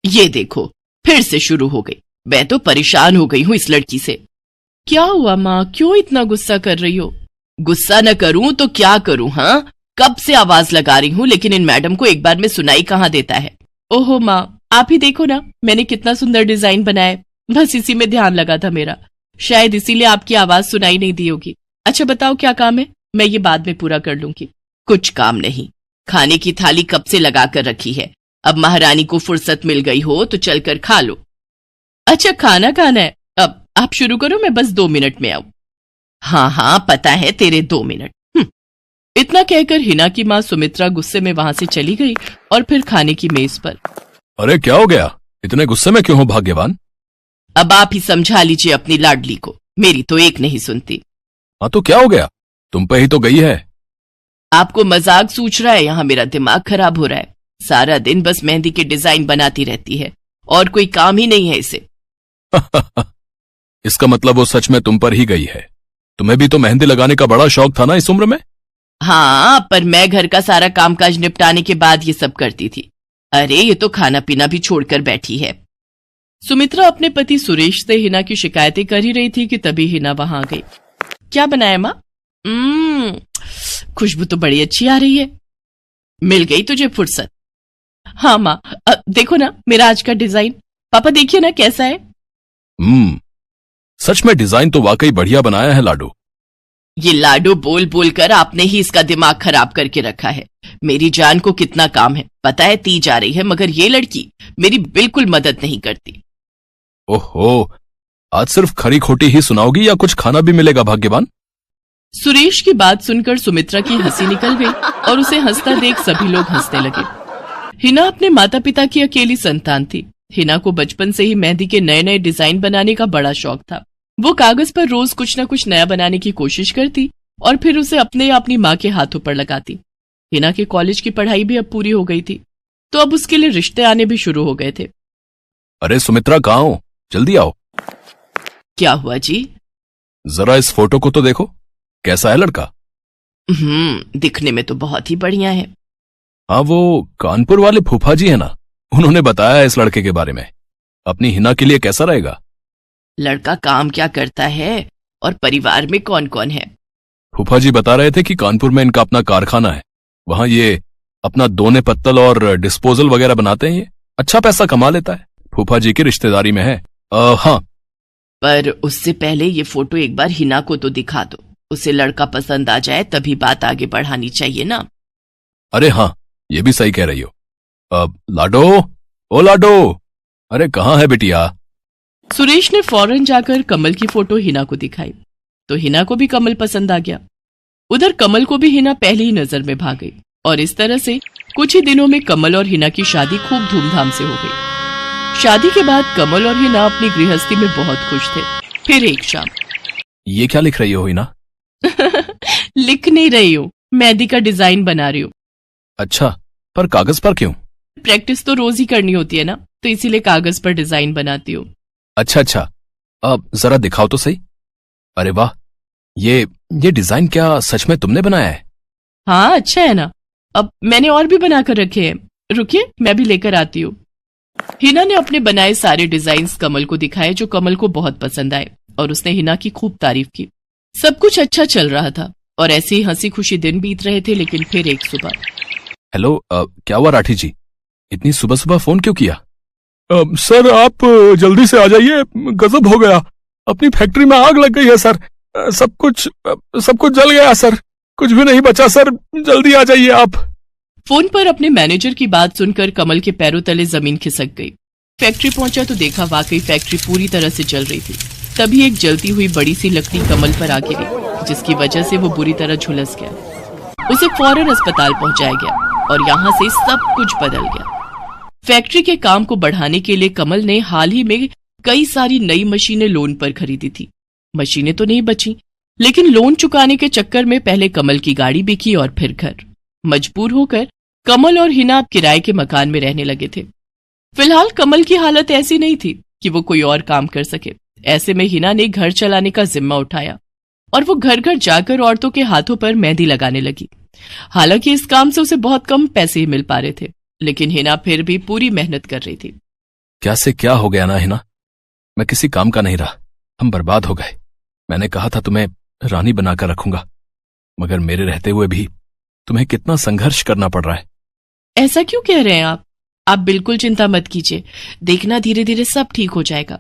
ये देखो, फिर से शुरू हो गई। मैं तो परेशान हो गई हूँ इस लड़की से। क्या हुआ माँ, क्यों इतना गुस्सा कर रही हो? गुस्सा न करूं तो क्या करूं? हाँ, कब से आवाज लगा रही हूँ, लेकिन इन मैडम को एक बार में सुनाई कहाँ देता है। ओहो माँ, आप ही देखो ना, मैंने कितना सुंदर डिजाइन बनाया, बस इसी में ध्यान लगा था मेरा, शायद इसीलिए आपकी आवाज सुनाई नहीं दी होगी। अच्छा बताओ क्या काम है, मैं ये बाद में पूरा कर लूंगी। कुछ काम नहीं, खाने की थाली कब से लगा कर रखी है, अब महारानी को फुर्सत मिल गई हो तो चलकर खा लो। अच्छा खाना खाना है, अब आप शुरू करो, मैं बस 2 मिनट में आऊं। हाँ हाँ पता है तेरे 2 मिनट। इतना कहकर हिना की माँ सुमित्रा गुस्से में वहां से चली गई और फिर खाने की मेज पर। अरे क्या हो गया, इतने गुस्से में क्यों हो भाग्यवान? अब आप ही समझा लीजिए अपनी लाडली को, मेरी तो एक नहीं सुनती। हाँ तो क्या हो गया, तुम पे ही तो गई है। आपको मजाक सूझ रहा है? यहाँ मेरा दिमाग खराब हो रहा है, सारा दिन बस मेहंदी के डिजाइन बनाती रहती है और कोई काम ही नहीं है इसे। इसका मतलब वो सच में तुम पर ही गई है। तुम्हें भी तो मेहंदी लगाने का बड़ा शौक था ना इस उम्र में? हाँ, पर मैं घर का सारा कामकाज निपटाने के बाद ये सब करती थी। अरे ये तो खाना पीना भी छोड़कर बैठी है। सुमित्रा अपने पति सुरेश से हिना की शिकायतें कर ही रही थी कि तभी हिना वहां आ गई। क्या बनाया माँ? खुशबू तो बड़ी अच्छी आ रही है। मिल गई तुझे फुर्सत? हाँ माँ, देखो ना मेरा आज का डिजाइन, पापा देखिए ना कैसा है। सच में डिजाइन तो वाकई बढ़िया बनाया है लाडो। ये लाडो बोल बोल कर आपने ही इसका दिमाग खराब करके रखा है। मेरी जान को कितना काम है पता है, ती जा रही है, मगर ये लड़की मेरी बिल्कुल मदद नहीं करती। ओहो, आज सिर्फ खरी खोटी ही सुनाओगी या कुछ खाना भी मिलेगा भाग्यवान? सुरेश की बात सुनकर सुमित्रा की हंसी निकल गई और उसे हंसता देख सभी लोग हंसने लगे। हिना अपने माता पिता की अकेली संतान थी। हिना को बचपन से ही मेहंदी के नए नए डिजाइन बनाने का बड़ा शौक था। वो कागज पर रोज कुछ न कुछ नया बनाने की कोशिश करती और फिर उसे अपने या अपनी माँ के हाथों पर लगाती। हिना के कॉलेज की पढ़ाई भी अब पूरी हो गई थी, तो अब उसके लिए रिश्ते आने भी शुरू हो गए थे। अरे सुमित्रा कहाँ हो, जल्दी आओ। क्या हुआ जी? जरा इस फोटो को तो देखो, कैसा है लड़का? दिखने में तो बहुत ही बढ़िया है। हाँ, वो कानपुर वाले फूफा जी है ना, उन्होंने बताया है इस लड़के के बारे में। अपनी हिना के लिए कैसा रहेगा? लड़का काम क्या करता है और परिवार में कौन कौन है? फूफा जी बता रहे थे कि कानपुर में इनका अपना कारखाना है, वहां ये अपना दोने पत्तल और डिस्पोजल वगैरह बनाते हैं। ये अच्छा पैसा कमा लेता है, फूफा जी की रिश्तेदारी में है। हाँ, पर उससे पहले ये फोटो एक बार हिना को तो दिखा दो, उसे लड़का पसंद आ जाए तभी बात आगे बढ़ानी चाहिए ना। अरे हाँ, ये भी सही कह रही हो। लाडो, ओ लाडो, अरे कहाँ है बिटिया? सुरेश ने फौरन जाकर कमल की फोटो हिना को दिखाई तो हिना को भी कमल पसंद आ गया। उधर कमल को भी हिना पहली ही नजर में भाग गई और इस तरह से कुछ ही दिनों में कमल और हिना की शादी खूब धूमधाम से हो गई। शादी के बाद कमल और हिना अपनी गृहस्थी में बहुत खुश थे। फिर एक शाम। ये क्या लिख रही हो हिना? लिख नहीं रही हूँ, मेहंदी का डिजाइन बना रही हूँ। अच्छा, पर कागज पर क्यों? प्रैक्टिस तो रोज ही करनी होती है ना, तो इसीलिए कागज पर डिजाइन बनाती हूँ। अच्छा, अब जरा दिखाओ तो सही। अरे वाह, ये डिजाइन क्या सच में तुमने बनाया है? हाँ अच्छा है ना, अब मैंने और भी बनाकर रखे हैं, रुकिए मैं भी लेकर आती हूँ। हिना ने अपने बनाए सारे डिजाइन्स कमल को दिखाए, जो कमल को बहुत पसंद आए और उसने हिना की खूब तारीफ की। सब कुछ अच्छा चल रहा था और ऐसे ही हंसी खुशी दिन बीत रहे थे। लेकिन फिर एक सुबह। हेलो, क्या हुआ राठी जी, इतनी सुबह सुबह फोन क्यों किया? सर आप जल्दी से आ जाइए, गजब हो गया, अपनी फैक्ट्री में आग लग गई है सर, सब कुछ जल गया सर, कुछ भी नहीं बचा सर, जल्दी आ जाइए आप। फोन पर अपने मैनेजर की बात सुनकर कमल के पैरों तले जमीन खिसक गई। फैक्ट्री पहुंचा तो देखा वाकई फैक्ट्री पूरी तरह से जल रही थी। तभी एक जलती हुई बड़ी सी लकड़ी कमल पर आ गिरी, जिसकी वजह से वो बुरी तरह झुलस गया। उसे फौरन अस्पताल पहुंचाया गया और यहाँ से सब कुछ बदल गया। फैक्ट्री के काम को बढ़ाने के लिए कमल ने हाल ही में कई सारी नई मशीनें लोन पर खरीदी थी। मशीनें तो नहीं बची, लेकिन लोन चुकाने के चक्कर में पहले कमल की गाड़ी बिकी और फिर घर। मजबूर होकर कमल और हिना अब किराए के मकान में रहने लगे थे। फिलहाल कमल की हालत ऐसी नहीं थी कि वो कोई और काम कर सके। ऐसे में हिना ने घर चलाने का जिम्मा उठाया और वो घर घर जाकर औरतों के हाथों पर मेहंदी लगाने लगी। हालांकि इस काम से उसे बहुत कम पैसे ही मिल पा रहे थे, लेकिन हिना फिर भी पूरी मेहनत कर रही थी। क्या से क्या हो गया ना हिना। मैं किसी काम का नहीं रहा, हम बर्बाद हो गए। मैंने कहा था तुम्हें रानी बनाकर रखूंगा, मगर मेरे रहते हुए भी तुम्हें कितना संघर्ष करना पड़ रहा है। ऐसा क्यों कह रहे हैं आप बिल्कुल चिंता मत कीजिए, देखना धीरे धीरे सब ठीक हो जाएगा।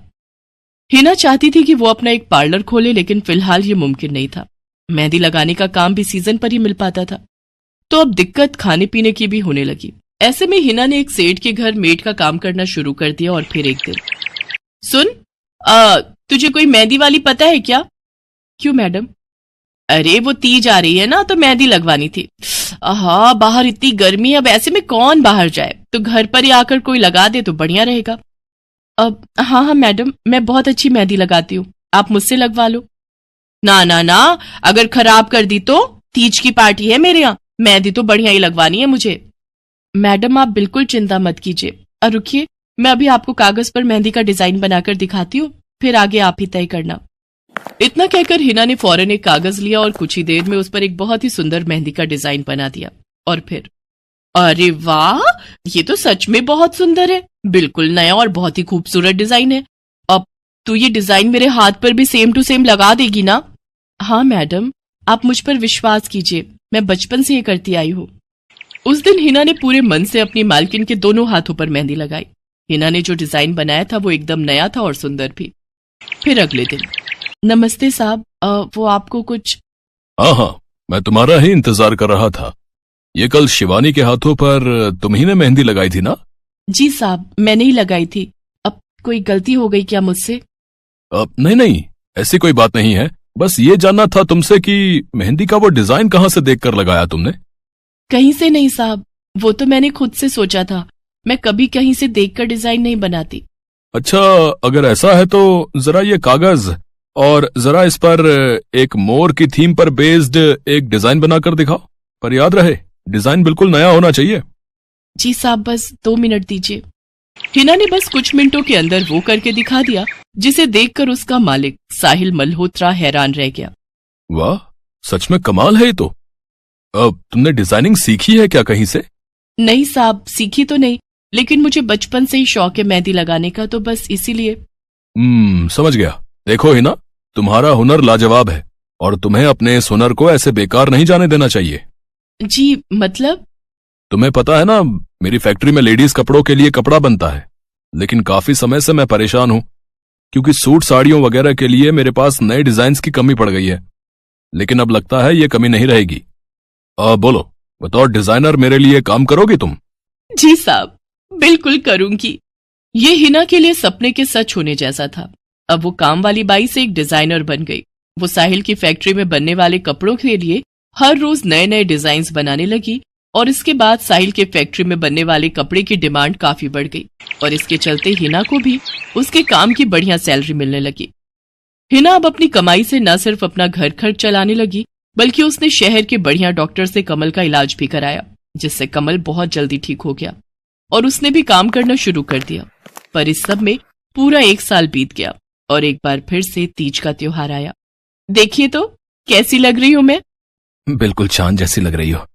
हिना चाहती थी कि वो अपना एक पार्लर खोले, लेकिन फिलहाल ये मुमकिन नहीं था। मेहंदी लगाने का काम भी सीजन पर ही मिल पाता था, तो अब दिक्कत खाने पीने की भी होने लगी। ऐसे में हिना ने एक सेठ के घर मेड का काम करना शुरू कर दिया। और फिर एक दिन, सुन, तुझे कोई मेहंदी वाली पता है क्या? क्यों मैडम? अरे वो तीज आ रही है ना, तो मेहंदी लगवानी थी। हाँ, बाहर इतनी गर्मी है, अब ऐसे में कौन बाहर जाए, तो घर पर ही आकर कोई लगा दे तो बढ़िया रहेगा। अब हाँ हाँ मैडम, मैं बहुत अच्छी मेहंदी लगाती हूँ, आप मुझसे लगवा लो। ना ना ना, अगर खराब कर दी तो? तीज की पार्टी है मेरे यहाँ, मेहंदी तो बढ़िया ही लगवानी है मुझे। मैडम आप बिल्कुल चिंता मत कीजिए, और रुकिए, मैं अभी आपको कागज पर मेहंदी का डिजाइन बनाकर दिखाती हूँ, फिर आगे आप ही तय करना। इतना कहकर हिना ने फौरन एक कागज लिया और कुछ ही देर में उस पर एक बहुत ही सुंदर मेहंदी का डिजाइन बना दिया। और फिर, अरे वाह, ये तो सच में बहुत सुंदर है, बिल्कुल नया और बहुत ही खूबसूरत डिजाइन है। अब तू ये डिजाइन मेरे हाथ पर भी सेम टू सेम लगा देगी ना? हाँ मैडम, आप मुझ पर विश्वास कीजिए, मैं बचपन से ये करती आई हूँ। उस दिन हिना ने पूरे मन से अपनी मालकिन के दोनों हाथों पर मेहंदी लगाई। हिना ने जो डिजाइन बनाया था वो एकदम नया था और सुंदर भी। फिर अगले दिन, नमस्ते साहब, वो आपको कुछ? हाँ, मैं तुम्हारा ही इंतजार कर रहा था। ये कल शिवानी के हाथों पर तुम ही ने मेहंदी लगाई थी ना? जी साहब, मैंने ही लगाई थी। अब कोई गलती हो गई क्या मुझसे? नहीं नहीं, ऐसी कोई बात नहीं है, बस ये जानना था तुमसे कि मेहंदी का वो डिजाइन कहाँ से देखकर लगाया तुमने? कहीं से नहीं साहब, वो तो मैंने खुद से सोचा था, मैं कभी कहीं से देखकर डिजाइन नहीं बनाती। अच्छा, अगर ऐसा है तो जरा ये कागज और जरा इस पर एक मोर की थीम पर बेस्ड एक डिजाइन बनाकर दिखाओ, पर याद रहे डिजाइन बिल्कुल नया होना चाहिए। जी साहब, बस 2 मिनट दीजिए। हिना ने बस कुछ मिनटों के अंदर वो करके दिखा दिया, जिसे देखकर उसका मालिक साहिल मल्होत्रा हैरान रह गया। वाह, सच में कमाल है ये तो। अब तुमने डिजाइनिंग सीखी है क्या कहीं से? नहीं साहब, सीखी तो नहीं, लेकिन मुझे बचपन से ही शौक है मेहंदी लगाने का, तो बस इसीलिए। समझ गया। देखो हिना, तुम्हारा हुनर लाजवाब है और तुम्हें अपने इस हुनर को ऐसे बेकार नहीं जाने देना चाहिए। जी मतलब? तुम्हें पता है ना, मेरी फैक्ट्री में लेडीज कपड़ों के लिए कपड़ा बनता है, लेकिन काफी समय से मैं परेशान हूं, क्योंकि सूट साड़ियों वगैरह के लिए मेरे पास नए डिजाइन की कमी पड़ गई है। लेकिन अब लगता है ये कमी नहीं रहेगी। बोलो, बतौर डिजाइनर मेरे लिए काम करोगी तुम? जी साहब, बिल्कुल करूंगी। ये हिना के लिए सपने के सच होने जैसा था। अब वो काम वाली बाई से एक डिजाइनर बन गई। वो साहिल की फैक्ट्री में बनने वाले कपड़ों के लिए हर रोज नए नए डिजाइन बनाने लगी, और इसके बाद साहिल के फैक्ट्री में बनने वाले कपड़े की डिमांड काफी बढ़ गई, और इसके चलते हिना को भी उसके काम की बढ़िया सैलरी मिलने लगी। हिना अब अपनी कमाई से न सिर्फ अपना घर खर्च चलाने लगी, बल्कि उसने शहर के बढ़िया डॉक्टर से कमल का इलाज भी कराया, जिससे कमल बहुत जल्दी ठीक हो गया और उसने भी काम करना शुरू कर दिया। पर इस सब में पूरा 1 साल बीत गया और एक बार फिर से तीज का त्योहार आया। देखिए तो कैसी लग रही हूं मैं? बिल्कुल चांद जैसी लग रही हो।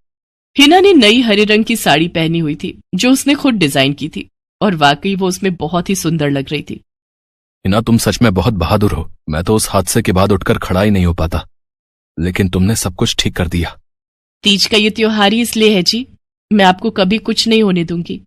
हिना ने नई हरे रंग की साड़ी पहनी हुई थी, जो उसने खुद डिजाइन की थी, और वाकई वो उसमें बहुत ही सुंदर लग रही थी। हिना, तुम सच में बहुत बहादुर हो। मैं तो उस हादसे के बाद उठकर खड़ा ही नहीं हो पाता, लेकिन तुमने सब कुछ ठीक कर दिया। तीज का ये त्योहार ही इसलिए है जी, मैं आपको कभी कुछ नहीं होने दूंगी।